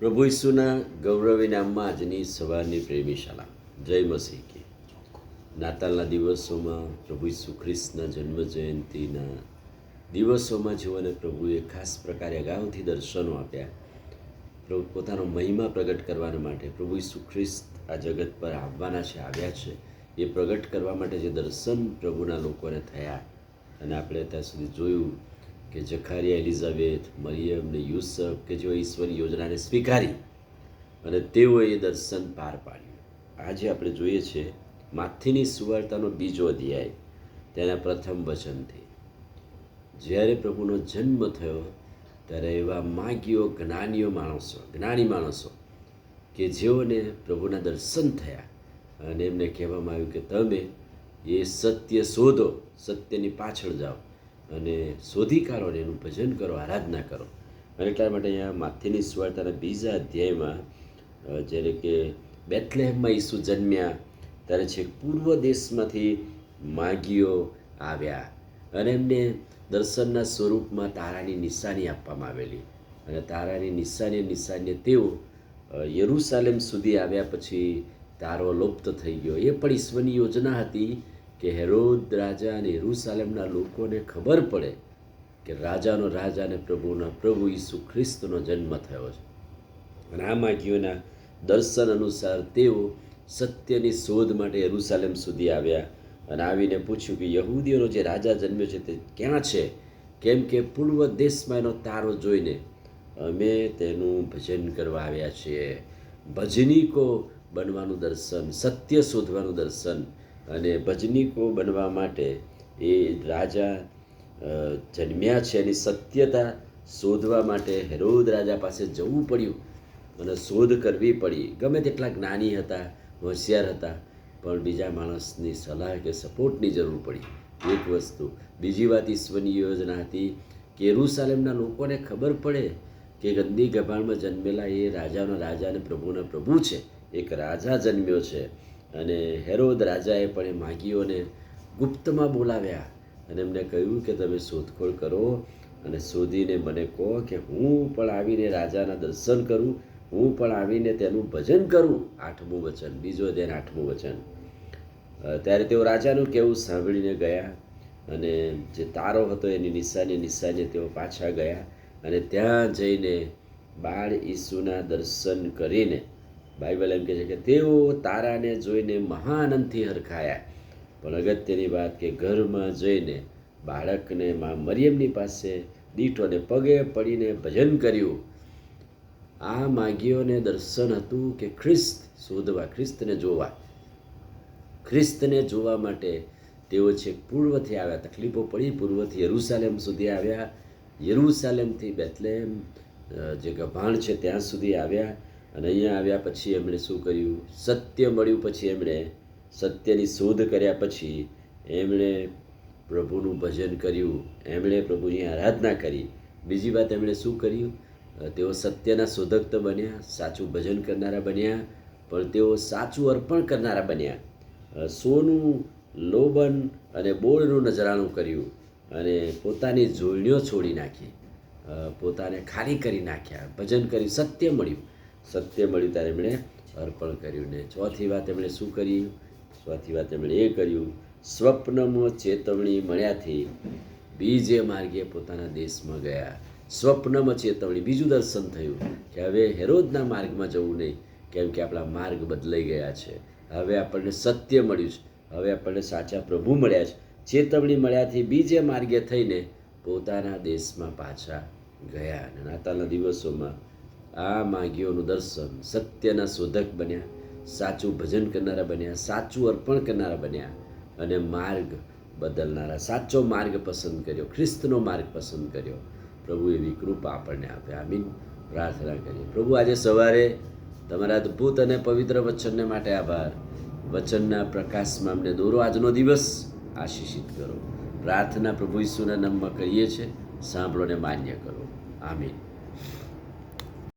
પ્રભુ ઈસુના ગૌરવી નામમાં આજની સવારની પ્રેમી શાળા જય મસીહ કી. નાતાલના દિવસોમાં પ્રભુ ઈસુ ખ્રિસ્તના જન્મ જયંતિના દિવસોમાં જેઓને પ્રભુએ ખાસ પ્રકારે અગાઉથી દર્શનો આપ્યા, પ્રભુ પોતાનો મહિમા પ્રગટ કરવા માટે પ્રભુ ઈસુ ખ્રિસ્ત આ જગત પર આવવાના છે, આવ્યા છે. એ પ્રગટ કરવા માટે જે દર્શન પ્રભુના લોકોને થયા, અને આપણે ત્યાં સુધી જોયું કે જખારિયા, એલિઝાબેથ, મરિયમ ને યુસફ કે જેઓ ઈશ્વરની યોજનાને સ્વીકારી અને તેઓએ એ દર્શન પાર પાડ્યું. આજે આપણે જોઈએ છીએ માથીની સુવાર્તાનો બીજો અધ્યાય, તેના પ્રથમ વચનથી. જ્યારે પ્રભુનો જન્મ થયો ત્યારે એવા માગીઓ, જ્ઞાની માણસો કે જેઓને પ્રભુના દર્શન થયા, અને એમને કહેવામાં આવ્યું કે તમે એ સત્ય શોધો, સત્યની પાછળ જાઓ અને શોધી કાઢો ને એનું ભજન કરો, આરાધના કરો. અને એટલા માટે અહીંયા માથીની સુવાર્તાના બીજા અધ્યાયમાં જ્યારે કે બેથલેહેમમાં ઈસુ જન્મ્યા ત્યારે છેક પૂર્વ દેશમાંથી માગીઓ આવ્યા અને એમને દર્શનના સ્વરૂપમાં તારાની નિશાની આપવામાં આવેલી. અને તારાની નિશાનીએ તેઓ યરૂશાલેમ સુધી આવ્યા. પછી તારો લુપ્ત થઈ ગયો. એ પણ ઈશ્વરની યોજના હતી કે હેરોદ રાજા અને યરૂશાલેમના લોકોને ખબર પડે કે રાજાનો રાજા અને પ્રભુના પ્રભુ ઈસુ ખ્રિસ્તનો જન્મ થયો છે. અને આ માગીઓના દર્શન અનુસાર તેઓ સત્યની શોધ માટે યરૂશાલેમ સુધી આવ્યા અને આવીને પૂછ્યું કે યહૂદીઓનો જે રાજા જન્મ્યો છે તે ક્યાં છે? કેમ કે પૂર્વ દેશમાં એનો તારો જોઈને અમે તેનું ભજન કરવા આવ્યા છીએ. ભજનીકો બનવાનું દર્શન, સત્ય શોધવાનું દર્શન. અને ભજનીકો બનવા માટે એ રાજા જન્મ્યા છે, એની સત્યતા શોધવા માટે હેરોદ રાજા પાસે જવું પડ્યું અને શોધ કરવી પડી. ગમે તેટલા જ્ઞાની હતા, હોશિયાર હતા, પણ બીજા માણસની સલાહ કે સપોર્ટની જરૂર પડી. એક વસ્તુ. બીજી વાત, ઈશ્વરની યોજના હતી કે યરૂશાલેમના લોકોને ખબર પડે કે ગંદી ગભાણમાં જન્મેલા એ રાજાનો રાજા અને પ્રભુના પ્રભુ છે. એક રાજા જન્મ્યો છે. અને હેરોદ રાજાએ પણ એ માગીઓને ગુપ્તમાં બોલાવ્યા અને એમને કહ્યું કે તમે શોધખોળ કરો અને શોધીને મને કહો કે હું પણ આવીને રાજાના દર્શન કરું, હું પણ આવીને તેનું ભજન કરું. 8મું વચન, બીજો અધ્યાય 8મું વચન. ત્યારે તેઓ રાજાનું કહેવું સાંભળીને ગયા અને જે તારો હતો એની નિશાનીએ તેઓ પાછા ગયા અને ત્યાં જઈને બાળ ઈસુના દર્શન કરીને, બાઇબલ એમ કહે છે કે તેઓ તારાને જોઈને મહાઆનંદથી હરખાયા. પણ અગત્યની વાત કે ઘરમાં જઈને બાળકને મા મરિયમની પાસે દીઠોને પગે પડીને ભજન કર્યું. આ માગીઓને દર્શન હતું કે ખ્રિસ્ત શોધવા, ખ્રિસ્તને જોવા માટે તેઓ છેક પૂર્વથી આવ્યા. તકલીફો પડી, પૂર્વથી યરૂશાલેમ સુધી આવ્યા, યરૂશાલેમથી બેથલેહેમ જે ગભાણ છે ત્યાં સુધી આવ્યા. અને અહીંયા આવ્યા પછી એમણે શું કર્યું? સત્ય મળ્યું. પછી એમણે સત્યની શોધ કર્યા. પછી એમણે પ્રભુનું ભજન કર્યું, એમણે પ્રભુની આરાધના કરી. બીજી વાત, એમણે શું કર્યું? તેઓ સત્યના શોધક તો બન્યા, સાચું ભજન કરનારા બન્યા, પણ તેઓ સાચું અર્પણ કરનારા બન્યા. સોનું, લોબન અને બોળનું નજરાણું કર્યું અને પોતાની જોડણીઓ છોડી નાખી, પોતાને ખાલી કરી નાખ્યા, ભજન કર્યું. સત્ય મળ્યું ત્યારે એમણે અર્પણ કર્યું. ને ચોથી વાત એમણે શું કર્યું? ચોથી વાત એમણે એ કર્યું, સ્વપ્નમાં ચેતવણી મળ્યાથી બીજે માર્ગે પોતાના દેશમાં ગયા. સ્વપ્નમાં ચેતવણી, બીજું દર્શન થયું કે હવે હેરોદના માર્ગમાં જવું નહીં, કેમ કે આપણા માર્ગ બદલાઈ ગયા છે. હવે આપણને સત્ય મળ્યું છે, હવે આપણને સાચા પ્રભુ મળ્યા છે. ચેતવણી મળ્યાથી બીજે માર્ગે થઈને પોતાના દેશમાં પાછા ગયા. અને નાતાલના દિવસોમાં આ માગીઓનું દર્શન, સત્યના શોધક બન્યા, સાચું ભજન કરનારા બન્યા, સાચું અર્પણ કરનારા બન્યા અને માર્ગ બદલનારા, સાચો માર્ગ પસંદ કર્યો, ખ્રિસ્તનો માર્ગ પસંદ કર્યો. પ્રભુ એવી કૃપા આપણને આપે. આમીન. પ્રાર્થના કરીએ. પ્રભુ, આજે સવારે તમારા અદ્ભુત અને પવિત્ર વચનને માટે આભાર. વચનના પ્રકાશમાં અમને દોરો. આજનો દિવસ આશીષિત કરો. પ્રાર્થના પ્રભુ ઈસુના નામમાં કરીએ છીએ. સાંભળો ને માન્ય કરો. આમીન.